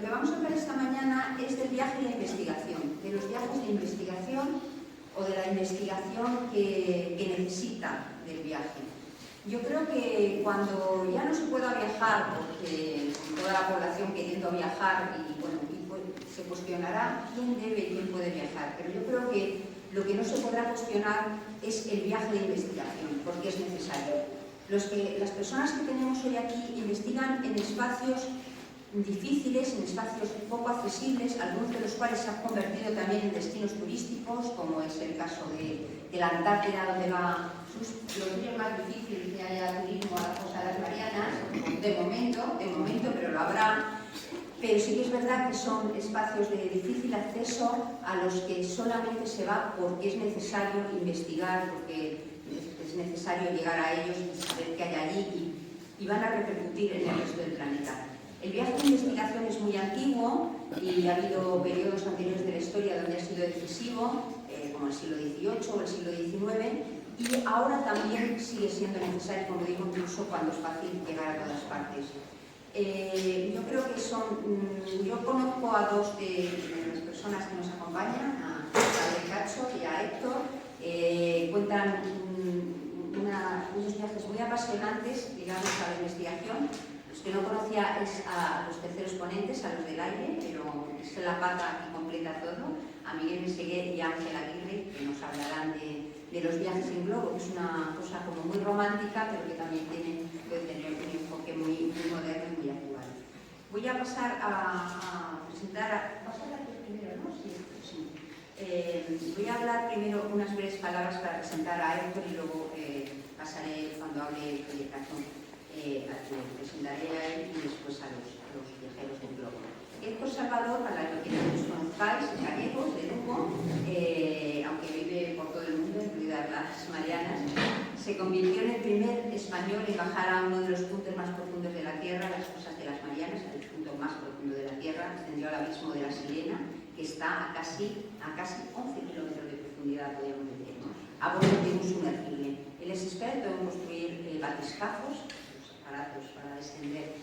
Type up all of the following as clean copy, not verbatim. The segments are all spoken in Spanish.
que vamos a hablar esta mañana es del viaje de investigación, de los viajes de investigación o de la investigación que necesita del viaje. Yo creo que cuando ya no se pueda viajar, porque toda la población queriendo viajar se cuestionará quién debe y quién puede viajar, pero yo creo que lo que no se podrá cuestionar es el viaje de investigación, porque es necesario. Las personas que tenemos hoy aquí investigan en espacios difíciles, en espacios poco accesibles, algunos de los cuales se han convertido también en destinos turísticos, como es el caso de la Antártida, donde va los días más difíciles que haya turismo a la costa de las Marianas, de momento, pero lo habrá. Pero sí que es verdad que son espacios de difícil acceso a los que solamente se va porque es necesario investigar, porque es necesario llegar a ellos y saber qué hay allí y van a repercutir en el resto del planeta. El viaje de investigación es muy antiguo y ha habido periodos anteriores de la historia donde ha sido decisivo, como el siglo XVIII o el siglo XIX, y ahora también sigue siendo necesario, como digo, incluso cuando es fácil llegar a todas partes. Yo creo que yo conozco a dos de las personas que nos acompañan, a Cacho y a Héctor, cuentan unos viajes muy apasionantes, digamos, a la investigación. Los que no conocía es a los terceros ponentes, a los del aire, pero es la pata que completa todo, a Miguel Meseguer y a Ángel Aguirre, que nos hablarán de los viajes en globo, que es una cosa como muy romántica, pero que también puede tener un enfoque muy moderno y muy actual. Voy a pasar a presentar primero, ¿no? Sí. Voy a hablar primero unas breves palabras para presentar a Héctor y luego pasaré, cuando hable de proyectación, presentaré a él y después a los viajeros del globo. Héctor Salvador, para los que no los conozcáis, es gallego, de Lugo, aunque vive por todo el mundo, incluidas las Marianas, se convirtió en el primer español en bajar a uno de los puntos más profundos de la Tierra, las fosas de las Marianas, el punto más profundo de la Tierra, ascendió al abismo de la Sirena, que está a casi 11 kilómetros de profundidad, podríamos decir, ¿no? A bordo de un sumergible. Él es experto en construir batiscafos, los aparatos para descender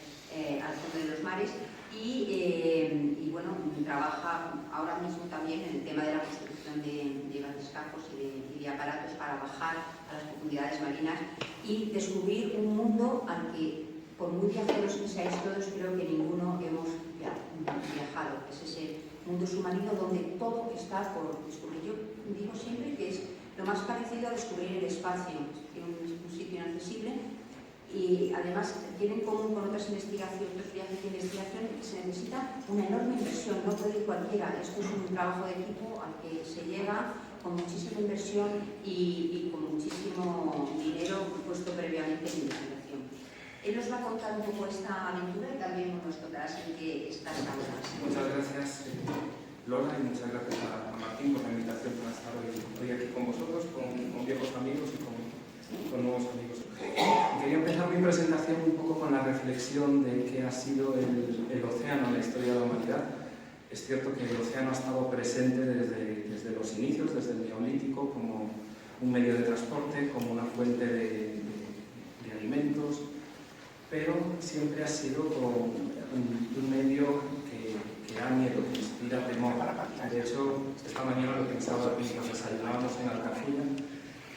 al fondo de los mares, y bueno, trabaja ahora mismo también en el tema de la construcción de batiscafos y de aparatos para bajar a las profundidades marinas y descubrir un mundo al que, por muy viajeros que seáis todos, creo que ninguno hemos viajado. Es ese mundo submarino donde todo está por descubrir. Yo digo siempre que es lo más parecido a descubrir el espacio, un sitio inaccesible, y además tiene en común con otros viajes de investigación que se necesita una enorme inversión, no puede ir cualquiera. Esto es un trabajo de equipo al que se llega con muchísima inversión y con muchísimo dinero puesto previamente en investigación. Él nos va a contar un poco esta aventura y también nos contarás en qué estás ahora. Muchas gracias, Lola, y muchas gracias a Martín por la invitación para estar hoy aquí con vosotros, con viejos amigos y con nuevos amigos. Quería empezar mi presentación un poco con la reflexión de qué ha sido el océano en la historia de la humanidad. Es cierto que el océano ha estado presente desde los inicios, desde el Neolítico, como un medio de transporte, como una fuente de alimentos, pero siempre ha sido como un medio que da miedo, que inspira temor. De hecho, esta mañana lo pensaba mientras desayunábamos en Alcafulla.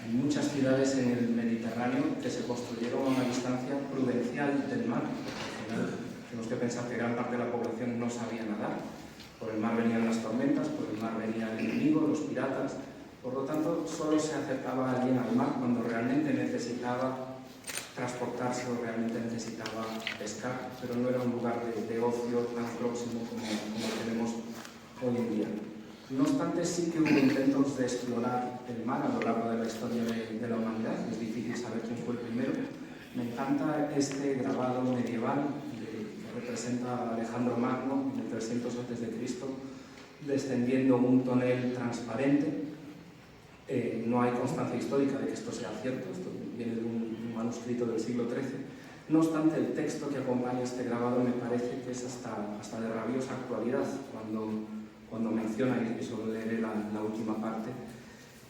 Hay muchas ciudades en el Mediterráneo que se construyeron a una distancia prudencial del mar. Al final, tenemos que pensar que gran parte de la población no sabía nadar. Por el mar venían las tormentas, por el mar venía el enemigo, los piratas. Por lo tanto, solo se acercaba alguien al mar cuando realmente necesitaba transportarse o realmente necesitaba pescar, pero no era un lugar de ocio tan próximo como tenemos hoy en día. No obstante, sí que hubo intentos de explorar el mar a lo largo de la historia de la humanidad. Es difícil saber quién fue el primero. Me encanta este grabado medieval que representa a Alejandro Magno en el 300 a.C. descendiendo un tonel transparente. No hay constancia histórica de que esto sea cierto, esto viene de un manuscrito del siglo XIII. No obstante, el texto que acompaña este grabado me parece que es hasta de rabiosa actualidad, cuando menciona, y solo leeré la última parte,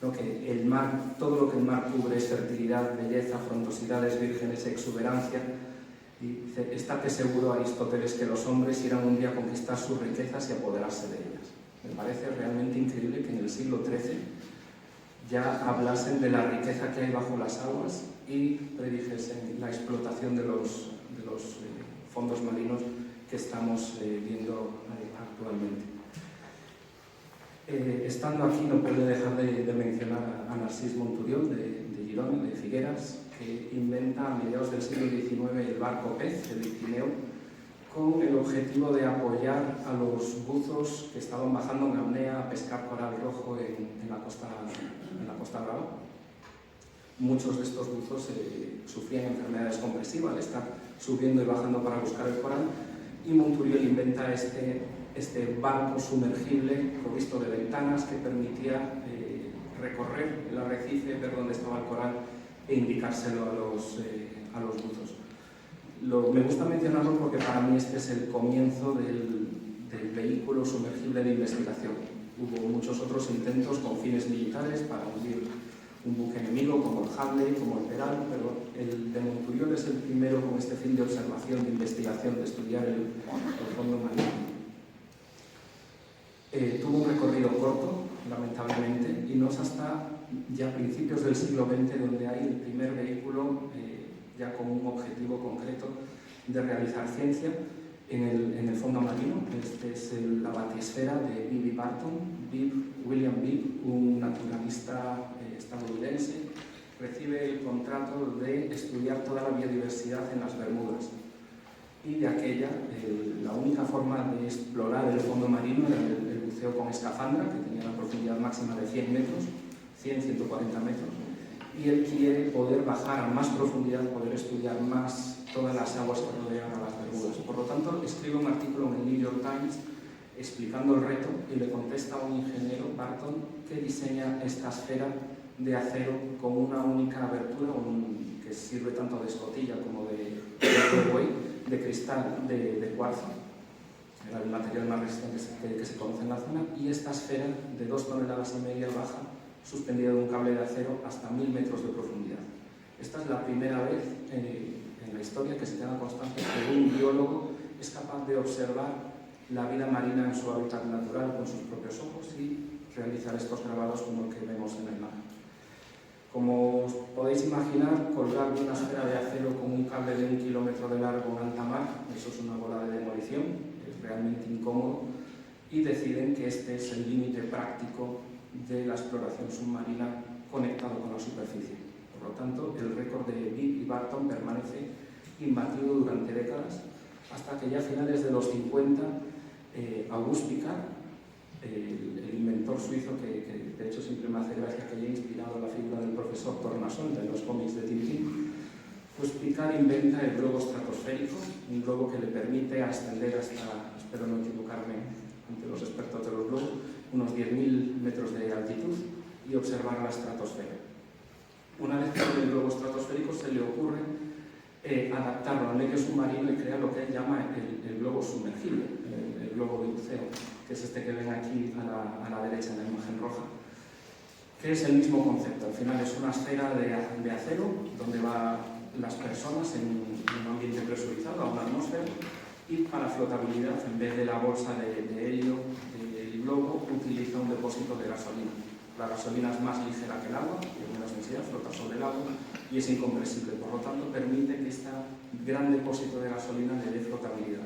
¿no? Que el mar, todo lo que el mar cubre es fertilidad, belleza, frondosidades vírgenes, exuberancia. Y dice, estate seguro, Aristóteles, que los hombres irán un día a conquistar sus riquezas y apoderarse de ellas. Me parece realmente increíble que en el siglo XIII ya hablasen de la riqueza que hay bajo las aguas y predijesen la explotación de los fondos marinos que estamos viendo actualmente. Estando aquí no puedo dejar de mencionar a Narcís Monturiol de Girona, de Figueras, que inventa a mediados del siglo XIX el barco pez, el Ictineo, con el objetivo de apoyar a los buzos que estaban bajando en apnea a pescar coral rojo en la costa brava. Muchos de estos buzos sufrían enfermedades compresivas al estar subiendo y bajando para buscar el coral, y Monturiol inventa este barco sumergible provisto de ventanas que permitía recorrer el arrecife, ver dónde estaba el coral e indicárselo a los buzos. Me gusta mencionarlo porque para mí este es el comienzo del vehículo sumergible de investigación. Hubo muchos otros intentos con fines militares para hundir un buque enemigo como el Handley, como el Peral, pero el de Monturiol es el primero con este fin de observación, de investigación, de estudiar el fondo marino. Tuvo un recorrido corto, lamentablemente, y no es hasta ya principios del siglo XX donde hay el primer vehículo ya con un objetivo concreto de realizar ciencia en el fondo marino. Este es la batisfera de Bibb y Barton. William Bibb, un naturalista estadounidense, recibe el contrato de estudiar toda la biodiversidad en las Bermudas. Y de aquella, la única forma de explorar el fondo marino era el buceo con escafandra, que tenía una profundidad máxima de 100 metros, 140 metros, y él quiere poder bajar a más profundidad, poder estudiar más todas las aguas que rodean a las Bermudas. Por lo tanto, escribe un artículo en el New York Times explicando el reto y le contesta a un ingeniero, Barton, que diseña esta esfera de acero con una única abertura, que sirve tanto de escotilla como de de cristal de cuarzo. Era el material más resistente que se conoce en la zona, y esta esfera de 2,5 toneladas baja, suspendida de un cable de acero hasta 1000 metros de profundidad. Esta es la primera vez en la historia que se tenga constancia que un biólogo es capaz de observar la vida marina en su hábitat natural con sus propios ojos y realizar estos grabados como el que vemos en el mar. Como os podéis imaginar, colgar una esfera de acero con un cable de 1 kilómetro de largo en alta mar, eso es una bola de demolición, es realmente incómodo, y deciden que este es el límite práctico de la exploración submarina conectado con la superficie. Por lo tanto, el récord de Bibb y Barton permanece imbatido durante décadas, hasta que ya a finales de los 50, Auguste Piccard, el inventor suizo que de hecho siempre me hace gracia que haya inspirado la figura del profesor Tornasol de los cómics de Tintín, pues Piccard inventa el globo estratosférico, un globo que le permite ascender hasta, espero no equivocarme ante los expertos de los globos, unos 10.000 metros de altitud y observar la estratosfera. Una vez que tiene el globo estratosférico se le ocurre adaptarlo al medio submarino y crear lo que él llama el globo sumergible, el globo de buceo, que es este que ven aquí a la derecha en la imagen roja, que es el mismo concepto. Al final es una esfera de acero donde van las personas en un ambiente presurizado, a una atmósfera, y para flotabilidad, en vez de la bolsa de helio del globo, utiliza un depósito de gasolina. La gasolina es más ligera que el agua, tiene menos densidad, flota sobre el agua y es incompresible. Por lo tanto, permite que este gran depósito de gasolina le dé flotabilidad.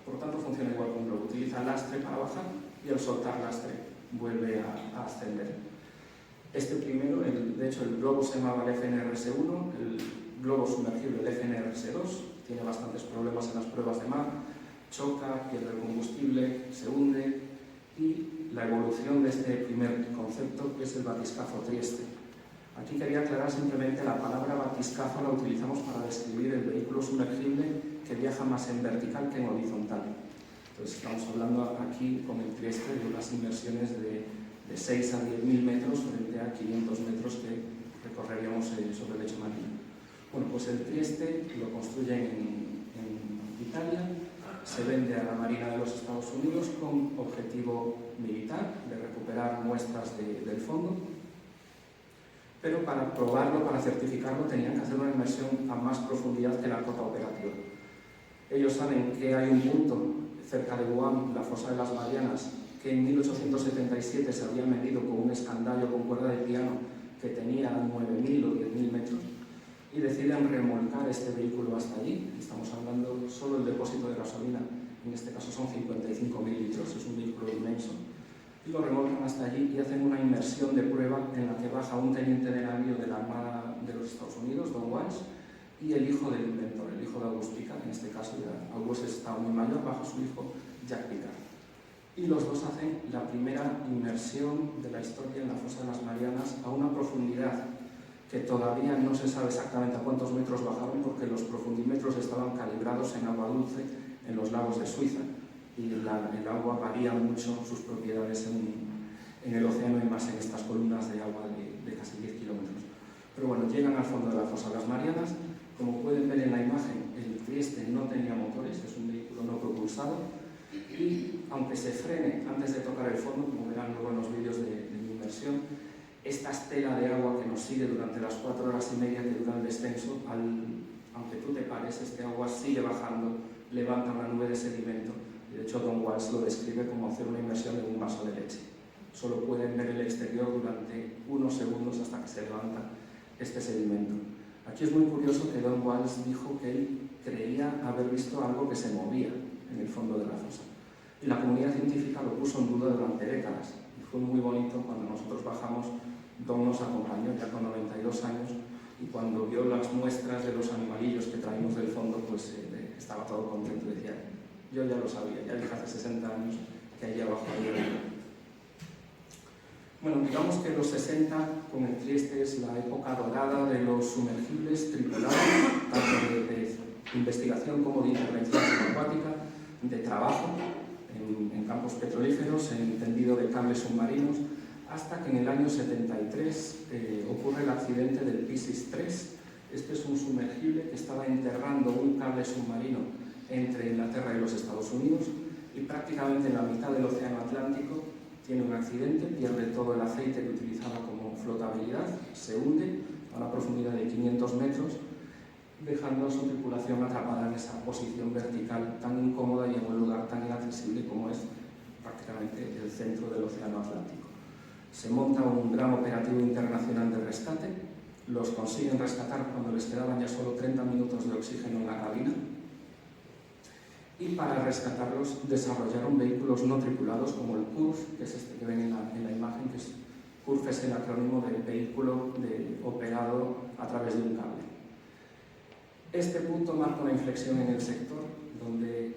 Por lo tanto, funciona igual que un globo. Utiliza lastre para bajar y al soltar lastre vuelve a ascender. Este primero, de hecho, el globo se llamaba el FNRS-1, el globo sumergible el FNRS-2, tiene bastantes problemas en las pruebas de mar, choca, pierde el combustible, se hunde, y la evolución de este primer concepto es el batiscafo Trieste. Aquí quería aclarar simplemente la palabra batiscafo la utilizamos para describir el vehículo sumergible que viaja más en vertical que en horizontal. Entonces estamos hablando aquí con el Trieste de unas inmersiones de 6 a 10.000 metros frente a 500 metros que recorreríamos sobre el lecho marino. Bueno, pues el Trieste lo construyen en Italia, se vende a la Marina de los Estados Unidos con objetivo militar, de recuperar muestras del fondo, pero para probarlo, para certificarlo, tenían que hacer una inmersión a más profundidad que la cota operativa. Ellos saben que hay un punto cerca de Guam, la fosa de las Marianas, que en 1877 se había medido con un escandallo con cuerda de piano que tenía 9.000 o 10.000 metros, y deciden remolcar este vehículo hasta allí. Estamos hablando solo del depósito de gasolina, en este caso son 55.000 litros, es un vehículo inmenso, y lo remolcan hasta allí y hacen una inmersión de prueba en la que baja un teniente de navío de la Armada de los Estados Unidos, Don Walsh, y el hijo del inventor, el hijo de August Piccard, en este caso ya August estaba muy mayor, bajo su hijo Jack Piccard. Y los dos hacen la primera inmersión de la historia en la fosa de las Marianas a una profundidad que todavía no se sabe exactamente a cuántos metros bajaron, porque los profundímetros estaban calibrados en agua dulce en los lagos de Suiza, y el agua varía mucho sus propiedades en el océano y más en estas columnas de agua de casi 10 kilómetros. Pero bueno, llegan al fondo de la fosa de las Marianas. Como pueden ver en la imagen, el Trieste no tenía motores, es un vehículo no propulsado, y aunque se frene antes de tocar el fondo, como verán luego en los vídeos de mi inmersión, esta estela de agua que nos sigue durante las 4 horas y media que dura el descenso, aunque tú te pares, este agua sigue bajando, levanta una nube de sedimento, y de hecho Don Walsh lo describe como hacer una inmersión en un vaso de leche. Solo pueden ver el exterior durante unos segundos hasta que se levanta este sedimento. Aquí es muy curioso que Don Walsh dijo que él creía haber visto algo que se movía en el fondo de la fosa. Y la comunidad científica lo puso en duda durante décadas. Y fue muy bonito cuando nosotros bajamos. Don nos acompañó ya con 92 años, y cuando vio las muestras de los animalillos que traímos del fondo, pues estaba todo contento y decía, yo ya lo sabía, ya dije hace 60 años que allí abajo había algo. Bueno, digamos que los 60 con el Trieste es la época dorada de los sumergibles tripulados, tanto de investigación como de intervención subacuática, de trabajo en campos petrolíferos, en tendido de cables submarinos, hasta que en el año 73 ocurre el accidente del Piscis 3. Este es un sumergible que estaba enterrando un cable submarino entre Inglaterra y los Estados Unidos, y prácticamente en la mitad del océano Atlántico tiene un accidente, pierde todo el aceite que utilizaba como flotabilidad, se hunde a una profundidad de 500 metros, dejando a su tripulación atrapada en esa posición vertical tan incómoda y en un lugar tan inaccesible como es prácticamente el centro del océano Atlántico. Se monta un gran operativo internacional de rescate, los consiguen rescatar cuando les quedaban ya solo 30 minutos de oxígeno en la cabina, y para rescatarlos desarrollaron vehículos no tripulados como el CURF, que es este que ven en la imagen, que CURF es el acrónimo del vehículo operado a través de un cable. Este punto marca una inflexión en el sector, donde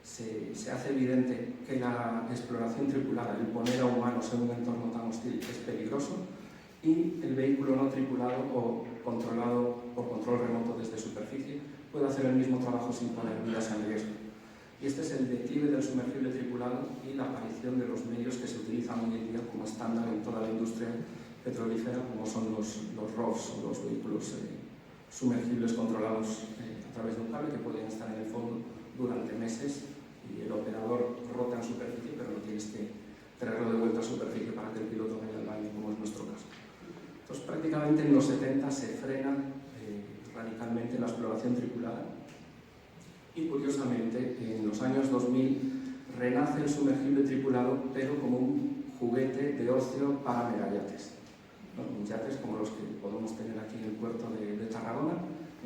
se hace evidente que la exploración tripulada, el poner a humanos en un entorno tan hostil, es peligroso, y el vehículo no tripulado o controlado por control remoto desde superficie puede hacer el mismo trabajo sin poner vidas en riesgo. Y este es el declive del sumergible tripulado y la aparición de los medios que se utilizan hoy en día como estándar en toda la industria petrolífera, como son los ROVs o los vehículos sumergibles controlados a través de un cable, que pueden estar en el fondo durante meses, y el operador rota en superficie, pero no tienes que traerlo de vuelta a superficie para que el piloto vaya al baño, como es nuestro caso. Entonces, prácticamente en los 70 se frena radicalmente la exploración tripulada, y curiosamente en los años 2000 renace el sumergible tripulado, pero como un juguete de ocio para megayates, ¿no? Yates como los que podemos tener aquí en el puerto de Tarragona.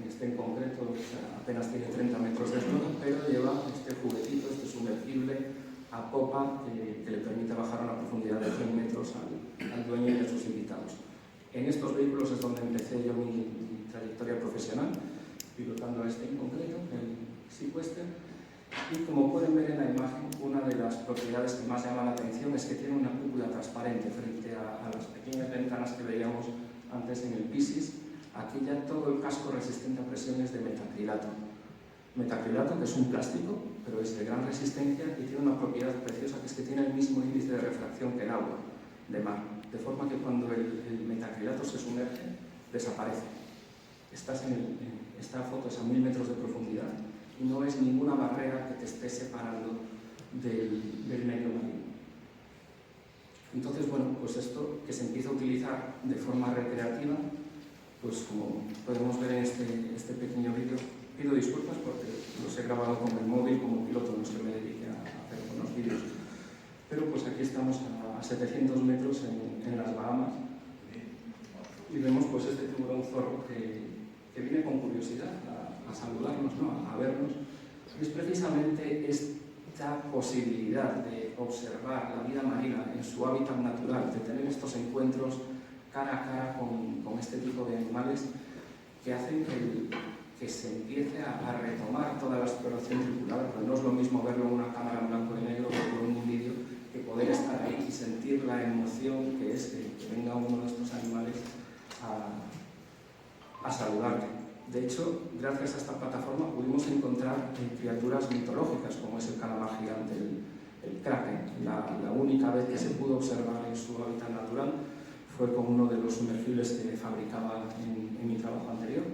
Este en concreto apenas tiene 30 metros de eslora, pero lleva este juguetito, este sumergible a popa que le permite bajar a una profundidad de 100 metros al dueño y a sus invitados. En estos vehículos es donde empecé yo mi trayectoria profesional, pilotando a este en concreto, el Sequester. Y como pueden ver en la imagen, una de las propiedades que más llama la atención es que tiene una cúpula transparente frente a las pequeñas ventanas que veíamos antes en el Piscis. Aquí ya todo el casco resistente a presión es de metacrilato. Metacrilato, que es un plástico, pero es de gran resistencia y tiene una propiedad preciosa, que es que tiene el mismo índice de refracción que el agua de mar, de forma que cuando el metacrilato se sumerge, desaparece. Esta foto es a 1000 metros de profundidad y no es ninguna barrera que te esté separando del medio marino. Entonces, bueno, pues esto que se empieza a utilizar de forma recreativa, pues como podemos ver en este pequeño vídeo, pido disculpas porque los he grabado con el móvil como piloto, no es que me dedique a hacer buenos vídeos. Pero pues aquí estamos a 700 metros en las Bahamas y vemos pues este tiburón zorro que viene con curiosidad a saludarnos, ¿no? A vernos. Y es precisamente esta posibilidad de observar la vida marina en su hábitat natural, de tener estos encuentros cara a cara con este tipo de animales que hacen que se empiece a retomar toda la exploración tripulada, porque no es lo mismo verlo en una cámara en blanco y negro o en un vídeo que poder estar ahí y sentir la emoción que es que venga uno de estos animales a saludarte. De hecho, gracias a esta plataforma pudimos encontrar criaturas mitológicas como es el calamar gigante, el kraken. La única vez que se pudo observar en su hábitat natural fue con uno de los sumergibles que fabricaba en mi trabajo anterior,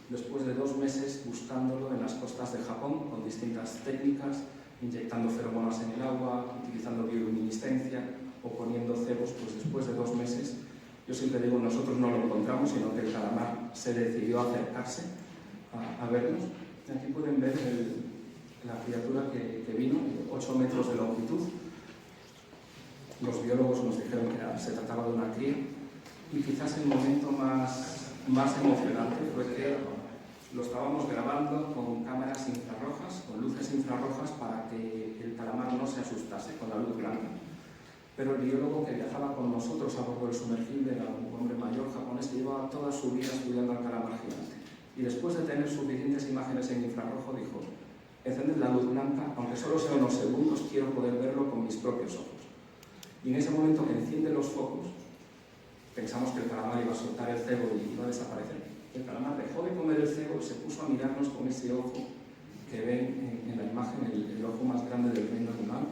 después de 2 meses buscándolo en las costas de Japón con distintas técnicas, inyectando feromonas en el agua, utilizando bioluminiscencia o poniendo cebos. Pues después de 2 meses, yo siempre digo, nosotros no lo encontramos, sino que el calamar se decidió a acercarse a vernos. Y aquí pueden ver la criatura que vino, 8 metros de longitud. Los biólogos nos dijeron que se trataba de una cría. Y quizás el momento más emocionante fue que lo estábamos grabando con cámaras infrarrojas, con luces infrarrojas, para que el calamar no se asustase con la luz blanca. Pero el biólogo que viajaba con nosotros a bordo del sumergible era un hombre mayor japonés que llevaba toda su vida estudiando al calamar gigante. Y después de tener suficientes imágenes en infrarrojo dijo: encended la luz blanca, aunque solo sea unos segundos, quiero poder verlo con mis propios ojos. Y en ese momento que enciende los focos, pensamos que el calamar iba a soltar el cebo y iba a desaparecer. El calamar dejó de comer el cebo y se puso a mirarnos con ese ojo que ven en la imagen, el ojo más grande del reino animal,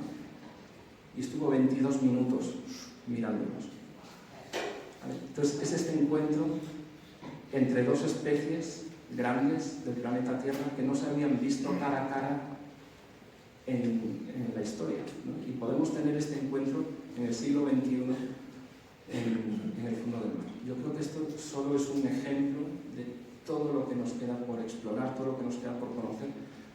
y estuvo 22 minutos mirándonos. ¿Vale? Entonces es este encuentro entre 2 especies grandes del planeta Tierra que no se habían visto cara a cara en la historia, ¿no? Y podemos tener este encuentro en el siglo XXI en el fondo del mar. Yo creo que esto solo es un ejemplo de todo lo que nos queda por explorar, todo lo que nos queda por conocer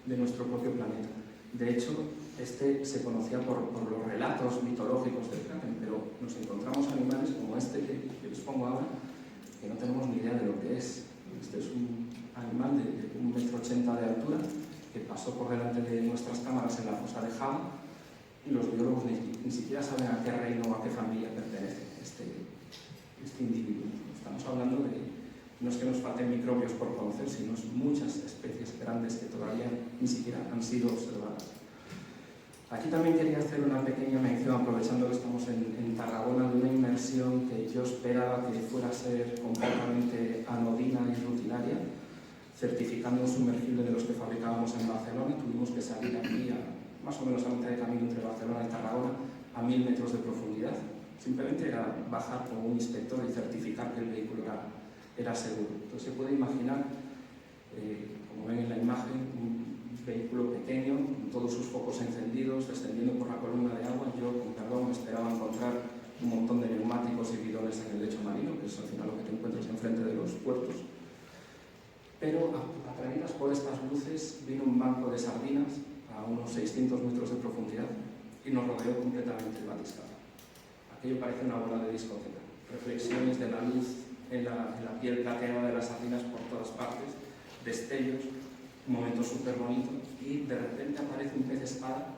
de nuestro propio planeta. De hecho, este se conocía por los relatos mitológicos del kraken, pero nos encontramos animales como este que les pongo ahora, que no tenemos ni idea de lo que es. Este es un animal de 1,80 m de altura que pasó por delante de nuestras cámaras en la fosa de Java, y los biólogos ni siquiera saben a qué reino o a qué familia pertenece este individuo. Estamos hablando de, no es que nos falten microbios por conocer, sino muchas especies grandes que todavía ni siquiera han sido observadas. Aquí también quería hacer una pequeña mención, aprovechando que estamos en Tarragona, de una inmersión que yo esperaba que fuera a ser completamente anodina y rutinaria, certificando un sumergible de los que fabricábamos en Barcelona. Tuvimos que salir aquí más o menos a mitad de camino entre Barcelona y Tarragona, a 1000 metros de profundidad. Simplemente era bajar con un inspector y certificar que el vehículo era seguro. Entonces se puede imaginar, como ven en la imagen, un vehículo pequeño, con todos sus focos encendidos, descendiendo por la columna de agua. Yo, con perdón, esperaba encontrar un montón de neumáticos y bidones en el lecho marino, que es al final lo que te encuentras enfrente de los puertos. Pero, atraídas por estas luces, vino un banco de sardinas a unos 600 metros de profundidad y nos rodeó completamente el batiscafo. Aquello parece una bola de discoteca. Reflexiones de la luz en la piel plateada de las sardinas por todas partes, destellos, un momento súper bonito, y de repente aparece un pez espada,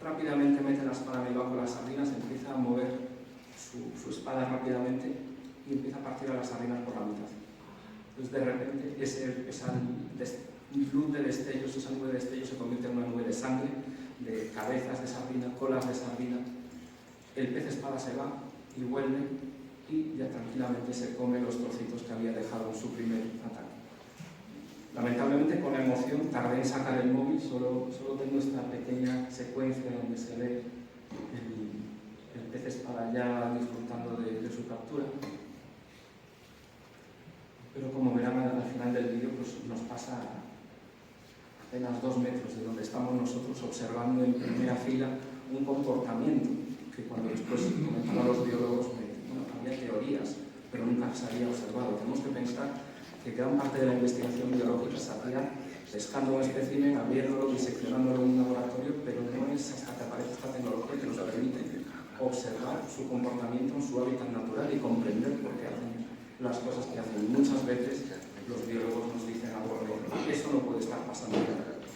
rápidamente mete la espada en el banco de las sardinas, empieza a mover su espada rápidamente y empieza a partir a las sardinas por la mitad. Entonces de repente esa luz de destellos, esa nube de destellos se convierte en una nube de sangre, de cabezas de sardina, colas de sardina. El pez espada se va y vuelve y ya tranquilamente se come los trocitos que había dejado en su primer ataque. Lamentablemente, con la emoción, tardé en sacar el móvil, solo tengo esta pequeña secuencia donde se ve el pez espada ya disfrutando de su captura. Pero como verán al final del vídeo, pues nos pasa apenas 2 metros de donde estamos nosotros, observando en primera fila un comportamiento que cuando después comentaban los biólogos, había teorías, pero nunca se había observado. Tenemos que pensar que gran parte de la investigación biológica se hacía pescando un espécimen, abriéndolo, diseccionándolo en un laboratorio, pero no es hasta que aparece esta tecnología que nos permite observar su comportamiento en su hábitat natural y comprender por qué hacen las cosas que hacen. Muchas veces los biólogos nos dicen algo, eso no puede estar pasando.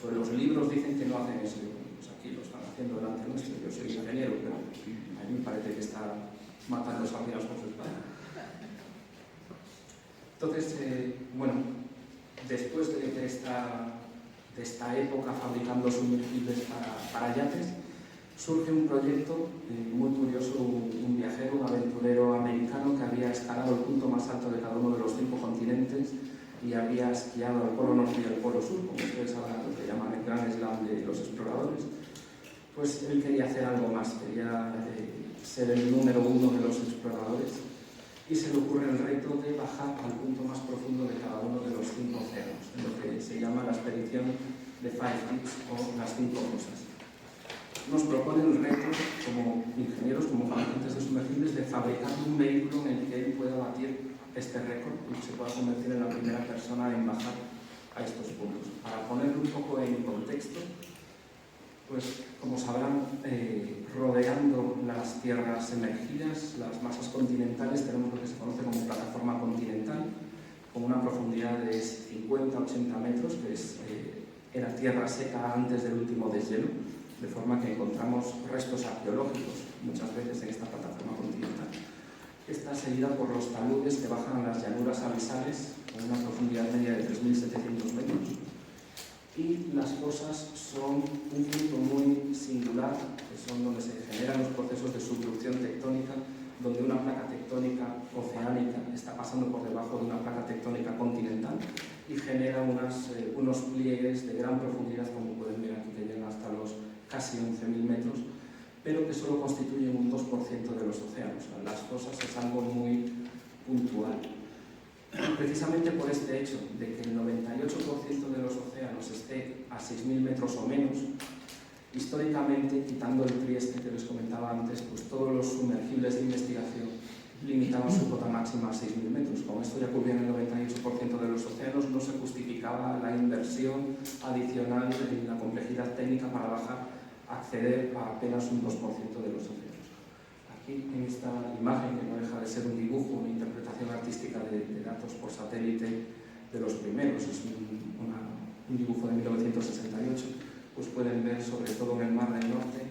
Pues los libros dicen que no hacen eso. Pues aquí lo están haciendo delante nuestro. Yo soy ingeniero, pero a mí me parece que está matando sardinas por su espalda. Entonces, bueno, después de esta época fabricando sumergibles para yates, surge un proyecto muy curioso, un viajero, un aventurero americano que había escalado el punto más alto de cada uno de los 5 continentes y había esquiado al Polo Norte y al Polo Sur, como ustedes sabrán, lo que llaman el Gran Slam de los exploradores. Pues él quería hacer algo más, quería ser el número 1 de los exploradores, y se le ocurre el reto de bajar al punto más profundo de cada uno de los 5 océanos, en lo que se llama la expedición de Five Deeps o las 5 fosas. Nos propone el reto, como ingenieros, como fabricantes de sumergibles, de fabricar un vehículo en el que él pueda batir este récord y se pueda convertir en la primera persona en bajar a estos puntos. Para ponerlo un poco en contexto, pues como sabrán, rodeando las tierras emergidas, las masas continentales, tenemos lo que se conoce como plataforma continental, con una profundidad de 50-80 metros, que era tierra seca antes del último deshielo, de forma que encontramos restos arqueológicos muchas veces en esta plataforma continental. Está seguida por los taludes que bajan a las llanuras abisales con una profundidad media de 3.700 metros. Y las fosas son un punto muy singular, que son donde se generan los procesos de subducción tectónica, donde una placa tectónica oceánica está pasando por debajo de una placa tectónica continental y genera unos pliegues de gran profundidad, como pueden ver aquí, que llegan hasta los casi 11.000 metros, pero que solo constituyen un 2% de los océanos. Las fosas es algo muy puntual. Precisamente por este hecho de que el 98% de los océanos esté a 6.000 metros o menos, históricamente, quitando el Trieste que les comentaba antes, pues todos los sumergibles de investigación limitaban su cota máxima a 6.000 metros. Como esto ya cubría el 98% de los océanos, no se justificaba la inversión adicional en la complejidad técnica para bajar, acceder a apenas un 2% de los océanos. Aquí, en esta imagen, que no deja de ser un dibujo, una interpretación artística de datos por satélite de los primeros, es un dibujo de 1968, pues pueden ver, sobre todo en el Mar del Norte,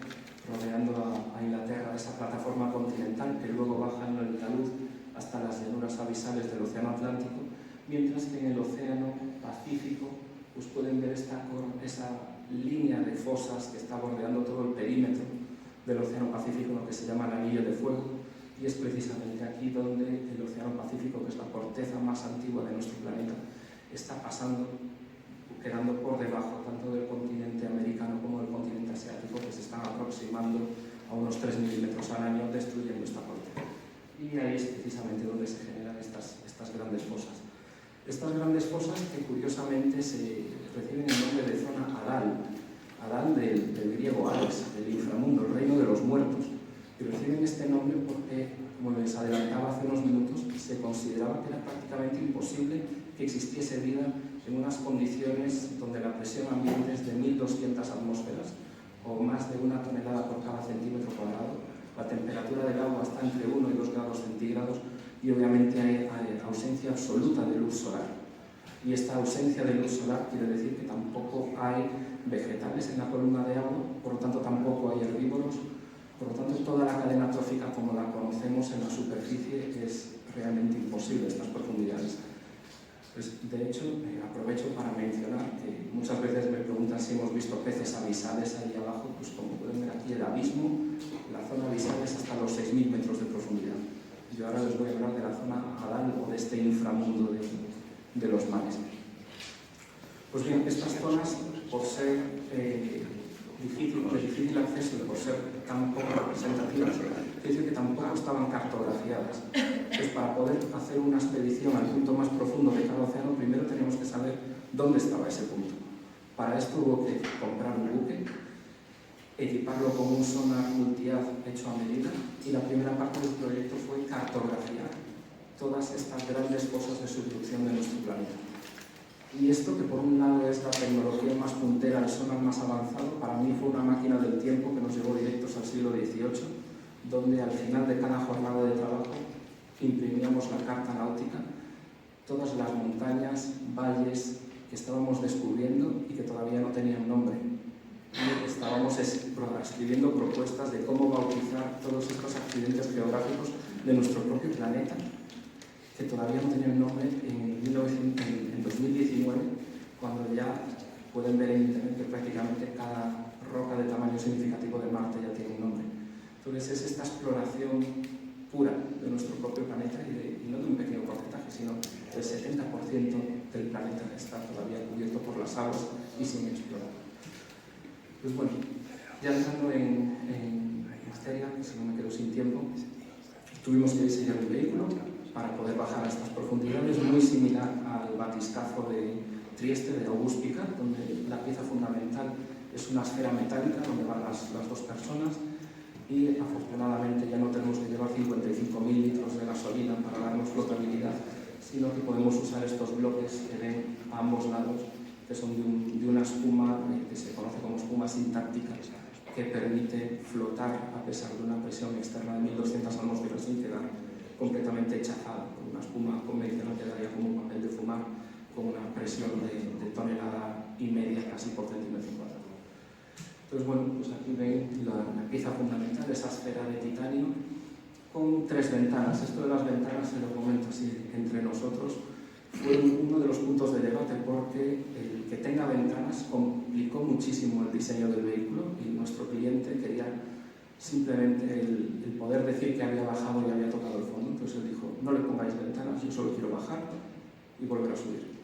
rodeando a Inglaterra, esa plataforma continental que luego baja en el talud hasta las llanuras abisales del Océano Atlántico, mientras que en el Océano Pacífico pues pueden ver esa línea de fosas que está bordeando todo el perímetro del Océano Pacífico, lo que se llama el Anillo de Fuego, y es precisamente aquí donde el Océano Pacífico, que es la corteza más antigua de nuestro planeta, está pasando, quedando por debajo tanto del continente americano como del continente asiático, que se están aproximando a unos 3 milímetros al año, destruyendo esta corteza. Y ahí es precisamente donde se generan estas grandes fosas. Estas grandes fosas que curiosamente se reciben el nombre de zona Adal del griego Hades, del inframundo, el reino de los muertos. Y reciben este nombre porque, como les adelantaba hace unos minutos, se consideraba que era prácticamente imposible que existiese vida en unas condiciones donde la presión ambiente es de 1.200 atmósferas o más de 1 tonelada por cada centímetro cuadrado. La temperatura del agua está entre 1 y 2 grados centígrados y obviamente hay ausencia absoluta de luz solar. Y esta ausencia de luz solar quiere decir que tampoco hay vegetales en la columna de agua, por lo tanto tampoco hay herbívoros, por lo tanto toda la cadena trófica como la conocemos en la superficie es realmente imposible, estas profundidades. Pues, de hecho, aprovecho para mencionar que muchas veces me preguntan si hemos visto peces abisales ahí abajo, pues como pueden ver aquí el abismo, la zona abisal es hasta los 6.000 metros de profundidad. Yo ahora les voy a hablar de la zona Adal o de este inframundo de los mares. Pues bien, estas zonas, por ser de difícil acceso y por ser tan poco representativas, quiere decir que tampoco estaban cartografiadas. Pues para poder hacer una expedición al punto más profundo de cada océano, primero tenemos que saber dónde estaba ese punto. Para esto hubo que comprar un buque, equiparlo con un sonar multihaz hecho a medida, y la primera parte del proyecto fue cartografiar todas estas grandes fosas de subducción de nuestro planeta. Y esto, que por un lado es la tecnología más puntera, el sonar más avanzado, para mí fue una máquina del tiempo que nos llevó directos al siglo XVIII, donde al final de cada jornada de trabajo imprimíamos la carta náutica, todas las montañas, valles que estábamos descubriendo y que todavía no tenían nombre. Y estábamos escribiendo propuestas de cómo bautizar todos estos accidentes geográficos de nuestro propio planeta, que todavía no tenían nombre en 2019, cuando ya pueden ver en internet que prácticamente cada roca de tamaño significativo de Marte ya tiene un nombre. Entonces es esta exploración pura de nuestro propio planeta y no de un pequeño porcentaje, sino del 70% del planeta que está todavía cubierto por las aguas y sin explorar. Pues bueno, ya entrando en materia, si no me quedo sin tiempo, tuvimos que diseñar un vehículo para poder bajar a estas profundidades, muy similar al batiscafo de Trieste, de August Piccard, donde la pieza fundamental es una esfera metálica donde van las dos personas, y afortunadamente ya no tenemos que llevar 55.000 litros de gasolina para darnos flotabilidad, sino que podemos usar estos bloques que ven a ambos lados, que son de una espuma que se conoce como espuma sintáctica, que permite flotar a pesar de una presión externa de 1200 atmósferas sin quedar completamente chafada. Con una espuma convencional quedaría como un papel de fumar con una presión de tonelada y media casi por centímetro cuadrado. Entonces, bueno, pues aquí ven la pieza fundamental, esa esfera de titanio con 3 ventanas. Esto de las ventanas, se lo comento así entre nosotros, fue uno de los puntos de debate, porque el que tenga ventanas complicó muchísimo el diseño del vehículo y nuestro cliente quería simplemente el poder decir que había bajado y había tocado el fondo. Entonces él dijo, no le pongáis ventanas, yo solo quiero bajar y volver a subir.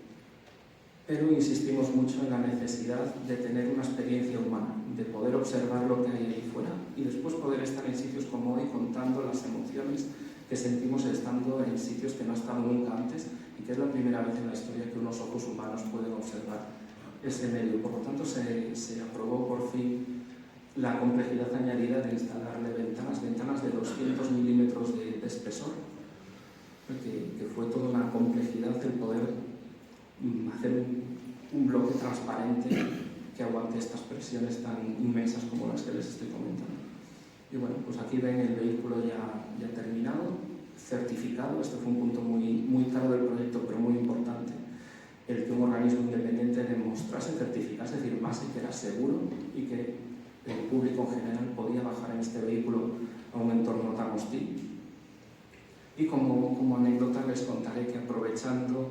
Pero insistimos mucho en la necesidad de tener una experiencia humana, de poder observar lo que hay ahí fuera y después poder estar en sitios como hoy contando las emociones que sentimos estando en sitios que no han estado nunca antes y que es la primera vez en la historia que unos ojos humanos pueden observar ese medio. Por lo tanto, se aprobó por fin la complejidad añadida de instalarle ventanas de 200 milímetros de espesor, que fue toda una complejidad el poder hacer un bloque transparente que aguante estas presiones tan inmensas como las que les estoy comentando. Y bueno, pues aquí ven el vehículo ya terminado, certificado. Este fue un punto muy claro del proyecto, pero muy importante, el que un organismo independiente demostrase, certificase, firmase que era seguro y que el público en general podía bajar en este vehículo a un entorno tan hostil. Y como anécdota les contaré que, aprovechando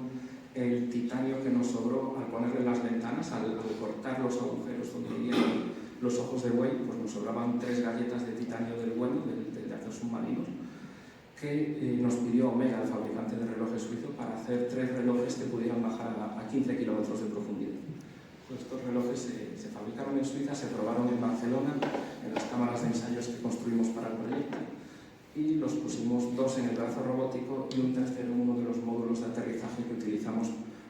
el titanio que nos sobró al ponerle las ventanas, al cortar los agujeros donde irían los ojos de buey, pues nos sobraban 3 galletas de titanio del bueno, de acero submarinos, que nos pidió Omega, el fabricante de relojes suizo, para hacer 3 relojes que pudieran bajar a 15 kilómetros de profundidad. Pues estos relojes se fabricaron en Suiza, se probaron en Barcelona, en las cámaras de ensayos que construimos para el proyecto, y los pusimos 2 en el brazo robótico y un tercero en uno de los módulos de aterrizaje que utilizamos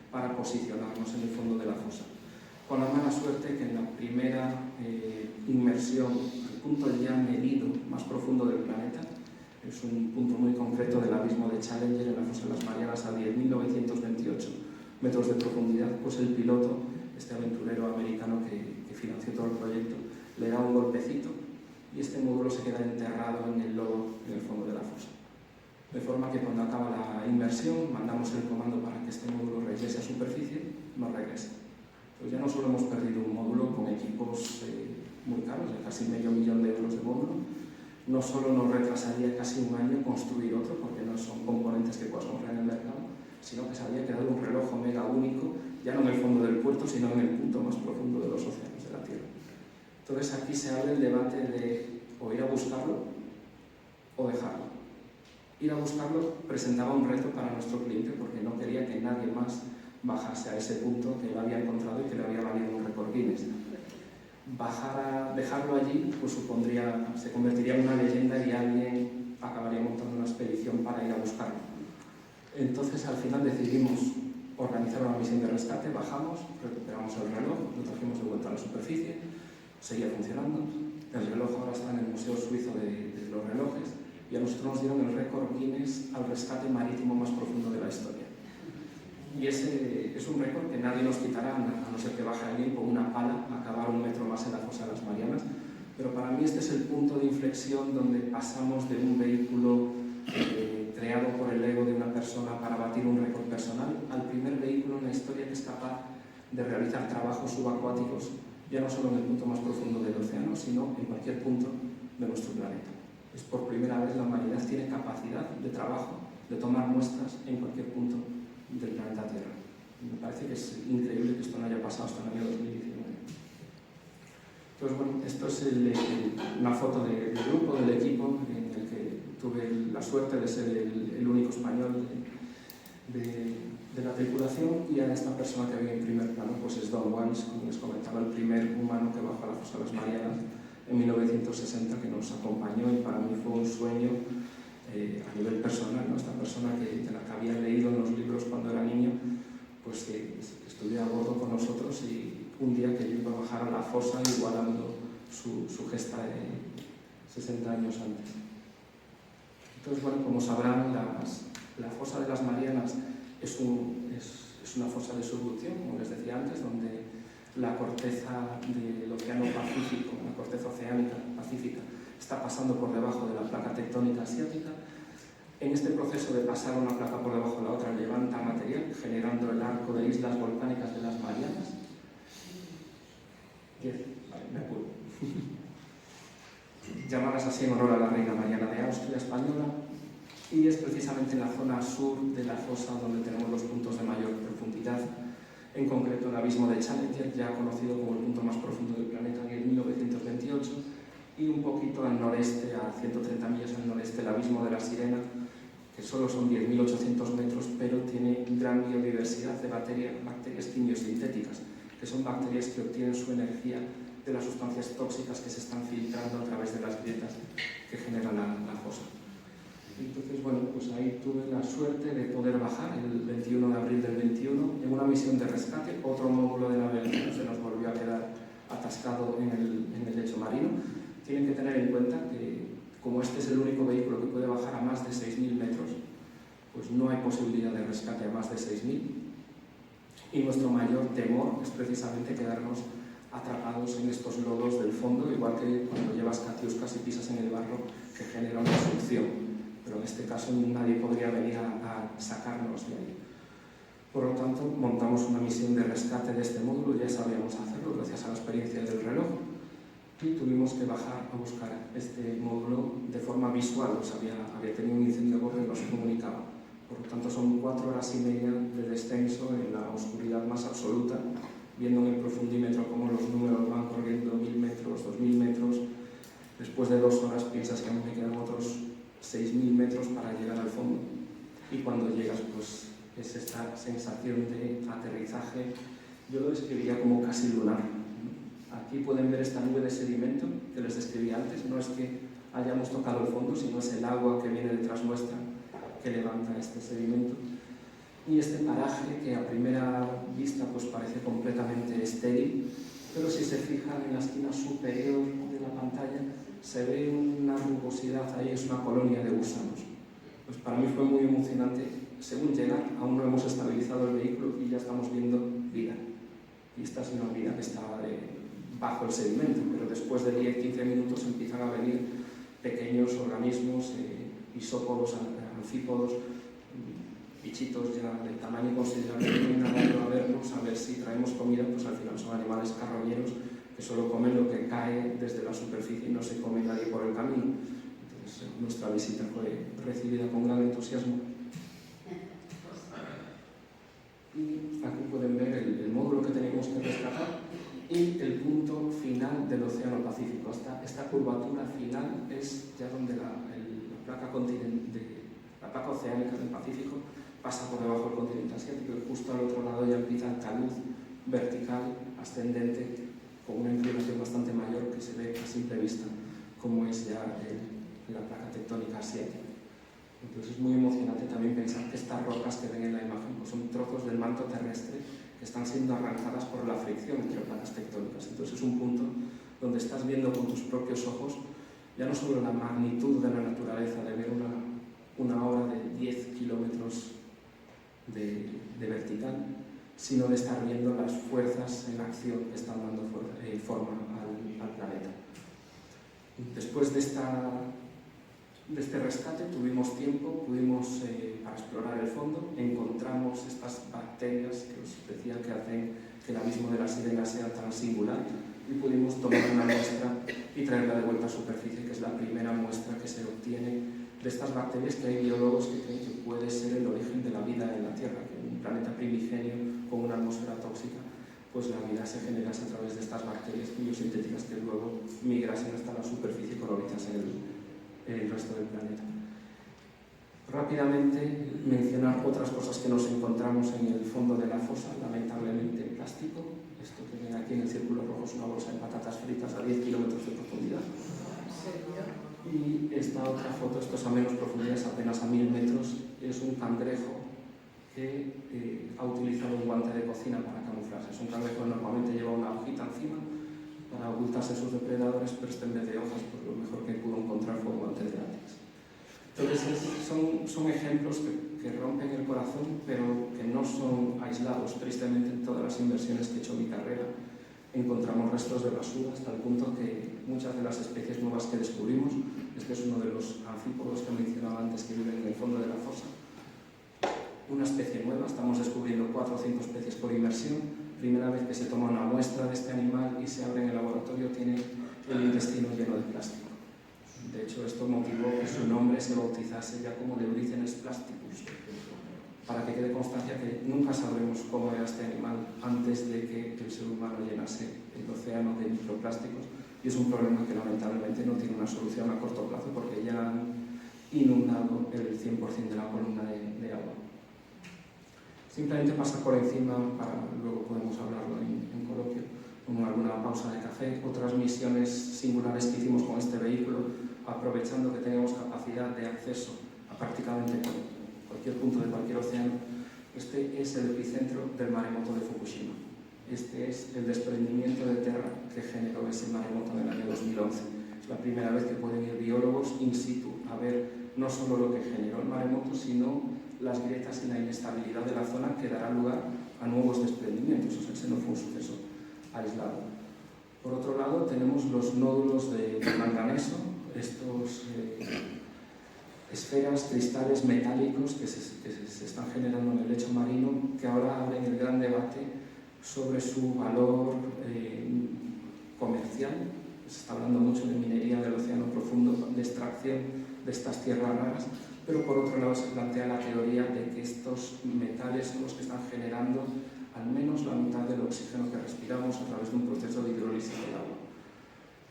para posicionarnos en el fondo de la fosa. Con la mala suerte que en la primera inmersión, al punto ya medido más profundo del planeta, es un punto muy concreto del abismo de Challenger en la fosa de las Marianas a 10.928 metros de profundidad, pues el piloto, este aventurero americano que financió todo el proyecto, le da un golpecito y este módulo se queda enterrado en el lodo en el fondo de la fosa. De forma que cuando acaba la inmersión mandamos el comando para que este módulo regrese a superficie, no regresa. Pues ya no solo hemos perdido un módulo con equipos muy caros, de casi $500.000 de módulo, no solo nos retrasaría casi un año construir otro, porque no son componentes que puedas comprar en el mercado, sino que se había quedado un reloj Omega único, ya no en el fondo del puerto, sino en el punto más profundo de los océanos de la Tierra. Entonces aquí se abre el debate de o ir a buscarlo o dejarlo. Ir a buscarlo presentaba un reto para nuestro cliente porque no quería que nadie más bajase a ese punto que él había encontrado y que le había valido un récord Guinness. Dejarlo allí pues se convertiría en una leyenda y alguien acabaría montando una expedición para ir a buscarlo. Entonces al final decidimos organizar una misión de rescate, bajamos, recuperamos el reloj, lo trajimos de vuelta a la superficie, seguía funcionando. El reloj ahora está en el Museo Suizo de los Relojes y a nosotros nos dieron el récord Guinness al rescate marítimo más profundo de la historia. Y ese es un récord que nadie nos quitará, a no ser que baje alguien con una pala a cavar 1 metro más en la fosa de las Marianas. Pero para mí este es el punto de inflexión donde pasamos de un vehículo creado por el ego de una persona para batir un récord personal al primer vehículo en la historia que es capaz de realizar trabajos subacuáticos, ya no solo en el punto más profundo del océano, sino en cualquier punto de nuestro planeta. Es por primera vez la humanidad tiene capacidad de trabajo, de tomar muestras en cualquier punto del planeta Tierra. Me parece que es increíble que esto no haya pasado hasta el año 2019. Entonces, bueno, esto es una foto del grupo, del equipo, en el que tuve la suerte de ser el único español de la tripulación, y a esta persona que ve en primer plano pues es Don Walsh, como les comentaba, el primer humano que bajó a la fosa de las Marianas en 1960, que nos acompañó, y para mí fue un sueño a nivel personal, ¿no? Esta persona de la que había leído en los libros cuando era niño, pues que estuviera a bordo con nosotros, y un día que yo iba a bajar a la fosa igualando su gesta de 60 años antes. Entonces, bueno, como sabrán, la fosa de las Marianas es una fosa de subducción, como les decía antes, donde la corteza del océano Pacífico, la corteza oceánica pacífica, está pasando por debajo de la placa tectónica asiática. En este proceso de pasar una placa por debajo de la otra, levanta material, generando el arco de islas volcánicas de las Marianas. 10, vale, me apuro. Llamadas así en honor a la reina Mariana de Austria española, y es precisamente en la zona sur de la fosa donde tenemos los puntos de mayor profundidad, en concreto el abismo de Challenger, ya conocido como el punto más profundo del planeta en el 1928, y un poquito al noreste, a 130 millas al noreste, el abismo de la Sirena, que solo son 10.800 metros, pero tiene gran biodiversidad de bacterias quimiosintéticas, que son bacterias que obtienen su energía de las sustancias tóxicas que se están filtrando a través de las grietas que generan la fosa. Entonces, bueno, pues ahí tuve la suerte de poder bajar el 21 de abril del 21 en una misión de rescate. Otro módulo de navegación se nos volvió a quedar atascado en el lecho marino. Tienen que tener en cuenta que, como este es el único vehículo que puede bajar a más de 6.000 metros, pues no hay posibilidad de rescate a más de 6.000. Y nuestro mayor temor es precisamente quedarnos atrapados en estos lodos del fondo, igual que cuando llevas catiuscas y pisas en el barro, que genera una succión. Pero en este caso nadie podría venir a sacarnos de ahí. Por lo tanto, montamos una misión de rescate de este módulo, ya sabíamos hacerlo gracias a la experiencia del reloj, y tuvimos que bajar a buscar este módulo de forma visual, pues había tenido un incendio a bordo y no se comunicaba. Por lo tanto, son 4 horas y media de descenso en la oscuridad más absoluta, viendo en el profundímetro cómo los números van corriendo 1.000 metros, 2.000 metros. Después de 2 horas piensas que aún me quedan otros 6.000 metros para llegar al fondo, y cuando llegas pues es esta sensación de aterrizaje, yo lo describiría como casi lunar. Aquí pueden ver esta nube de sedimento que les describí antes, no es que hayamos tocado el fondo, sino es el agua que viene detrás nuestra que levanta este sedimento, y este paraje que a primera vista pues parece completamente estéril, pero si se fijan en la esquina superior de la pantalla se ve una rugosidad, ahí es una colonia de gusanos. Pues para mí fue muy emocionante. Según llegar, aún no hemos estabilizado el vehículo y ya estamos viendo vida. Y esta es una vida que estaba bajo el sedimento, pero después de 10-15 minutos empiezan a venir pequeños organismos, isópodos, anfípodos, bichitos ya de tamaño considerable, que vienen nadando a vernos, a ver si traemos comida. Pues al final son animales carroñeros que solo comen lo que cae desde la superficie y no se come nadie por el camino. Entonces, nuestra visita fue recibida con gran entusiasmo. Y aquí pueden ver el módulo que tenemos que rescatar y el punto final del Océano Pacífico. Esta curvatura final es ya donde la placa oceánica del Pacífico pasa por debajo del continente asiático, y justo al otro lado ya empieza el talud vertical ascendente con una inclinación bastante mayor que se ve a simple vista, como es ya la placa tectónica asiática. Entonces es muy emocionante también pensar que estas rocas que ven en la imagen pues son trozos del manto terrestre que están siendo arrancadas por la fricción entre placas tectónicas. Entonces es un punto donde estás viendo con tus propios ojos ya no solo la magnitud de la naturaleza, de ver una obra de 10 kilómetros de vertical, sino de estar viendo las fuerzas en acción que están dando forma al planeta. Después de este rescate tuvimos tiempo, pudimos para explorar el fondo, encontramos estas bacterias que os decía que hacen que el abismo de la Sirena sea tan singular, y pudimos tomar una muestra y traerla de vuelta a superficie, que es la primera muestra que se obtiene de estas bacterias, que hay biólogos que creen que puede ser el origen de la vida en la Tierra, que en un planeta primigenio con una atmósfera tóxica, pues la vida se generase a través de estas bacterias biosintéticas que luego migrasen hasta la superficie y colonizasen el resto del planeta. Rápidamente mencionar otras cosas que nos encontramos en el fondo de la fosa, lamentablemente plástico. Esto que ven aquí en el círculo rojo es una bolsa de patatas fritas a 10 kilómetros de profundidad. Y esta otra foto, esto es a menos profundidad, es apenas a 1000 metros, es un cangrejo que ha utilizado un guante de cocina para camuflarse. Es un cangrejo que normalmente lleva una hojita encima para ocultarse a sus depredadores, pero este en vez de hojas, pues lo mejor que pudo encontrar fue un guante de látex. Entonces son ejemplos que rompen el corazón, pero que no son aislados. Tristemente, en todas las inversiones que he hecho en mi carrera encontramos restos de basura, hasta el punto que muchas de las especies nuevas que descubrimos, este es uno de los anfípodos que mencionaba antes que viven en el fondo de la fosa, una especie nueva, estamos descubriendo 4 o 5 especies por inmersión. Primera vez que se toma una muestra de este animal y se abre en el laboratorio, tiene el intestino lleno de plástico. De hecho, esto motivó que su nombre se bautizase ya como Eurígenes plasticus, para que quede constancia que nunca sabremos cómo era este animal antes de que el ser humano llenase el océano de microplásticos, y es un problema que lamentablemente no tiene una solución a corto plazo porque ya han inundado el 100% de la columna de agua. Simplemente pasar por encima, para luego podemos hablarlo en coloquio, con alguna pausa de café. Otras misiones singulares que hicimos con este vehículo, aprovechando que tenemos capacidad de acceso a prácticamente cualquier punto de cualquier océano. Este es el epicentro del maremoto de Fukushima. Este es el desprendimiento de tierra que generó ese maremoto en el año 2011. Es la primera vez que pueden ir biólogos in situ a ver no solo lo que generó el maremoto, sino las grietas y la inestabilidad de la zona que dará lugar a nuevos desprendimientos. O sea, ese no fue un suceso aislado. Por otro lado, tenemos los nódulos de manganeso, estos esferas, cristales metálicos que se están generando en el lecho marino, que ahora abren el gran debate sobre su valor comercial. Se está hablando mucho de minería del océano profundo, de extracción de estas tierras raras, pero por otro lado se plantea la teoría de que estos metales son los que están generando al menos la mitad del oxígeno que respiramos a través de un proceso de hidrólisis del agua.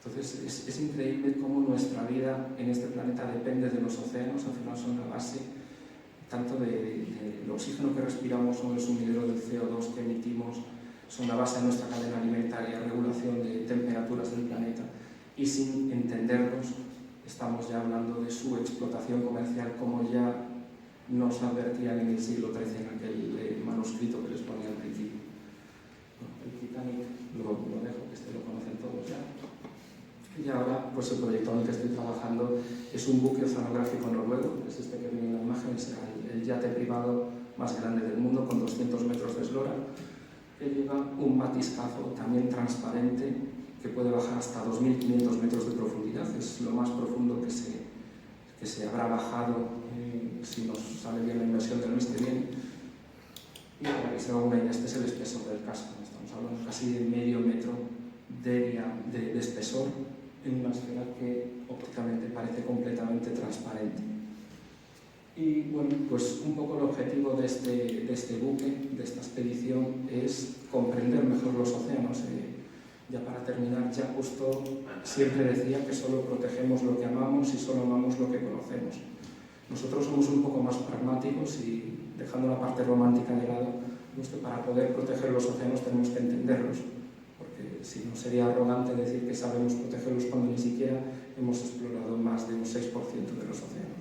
Entonces es increíble cómo nuestra vida en este planeta depende de los océanos. Al final son la base tanto del oxígeno que respiramos, son el sumidero del CO2 que emitimos, son la base de nuestra cadena alimentaria, regulación de temperaturas del planeta, y sin entenderlos estamos ya hablando de su explotación comercial, como ya nos advertían en el siglo XIII en aquel manuscrito que les ponía al principio. El Titanic lo dejo, que este lo conocen todos ya. Y ahora, pues el proyecto en el que estoy trabajando es un buque oceanográfico noruego, es este que viene en la imagen, es el yate privado más grande del mundo, con 200 metros de eslora, que lleva un batiscafo también transparente que puede bajar hasta 2.500 metros de profundidad. Es lo más profundo que se habrá bajado, si nos sale bien la inversión del mes que viene. Y para que se haga una idea, este es el espesor del casco. Estamos hablando casi de medio metro de espesor en una esfera que ópticamente parece completamente transparente. Y bueno, pues un poco el objetivo de este buque, de esta expedición, es comprender mejor los océanos. Ya para terminar, Jacques Cousteau siempre decía que solo protegemos lo que amamos y solo amamos lo que conocemos. Nosotros somos un poco más pragmáticos y, dejando la parte romántica de lado, para poder proteger los océanos tenemos que entenderlos, porque si no sería arrogante decir que sabemos protegerlos cuando ni siquiera hemos explorado más de un 6% de los océanos.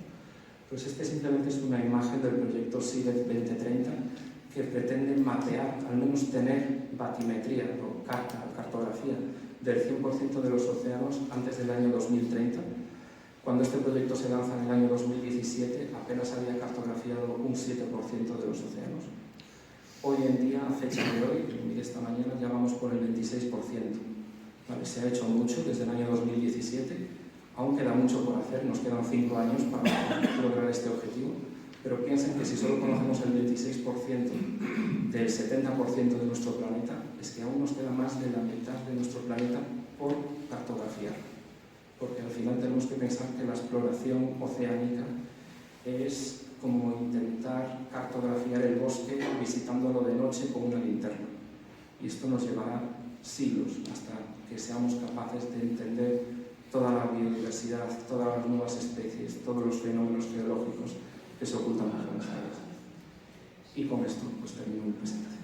Pues este simplemente es una imagen del proyecto Seabed 2030 que pretende mapear, al menos tener batimetría o cartografía del 100% de los océanos antes del año 2030, Cuando este proyecto se lanza en el año 2017, apenas había cartografiado un 7% de los océanos. Hoy en día, a fecha de hoy, que miré esta mañana, ya vamos por el 26%. ¿Vale? Se ha hecho mucho desde el año 2017, aún queda mucho por hacer, nos quedan 5 años para lograr este objetivo, pero piensen que si solo conocemos el 26% del 70% de nuestro planeta, es que aún nos queda más de la mitad de nuestro planeta por cartografiar. Porque al final tenemos que pensar que la exploración oceánica es como intentar cartografiar el bosque visitándolo de noche con una linterna. Y esto nos llevará siglos hasta que seamos capaces de entender toda la biodiversidad, todas las nuevas especies, todos los fenómenos geológicos que se ocultan bajo las aguas. Y con esto pues termino mi presentación.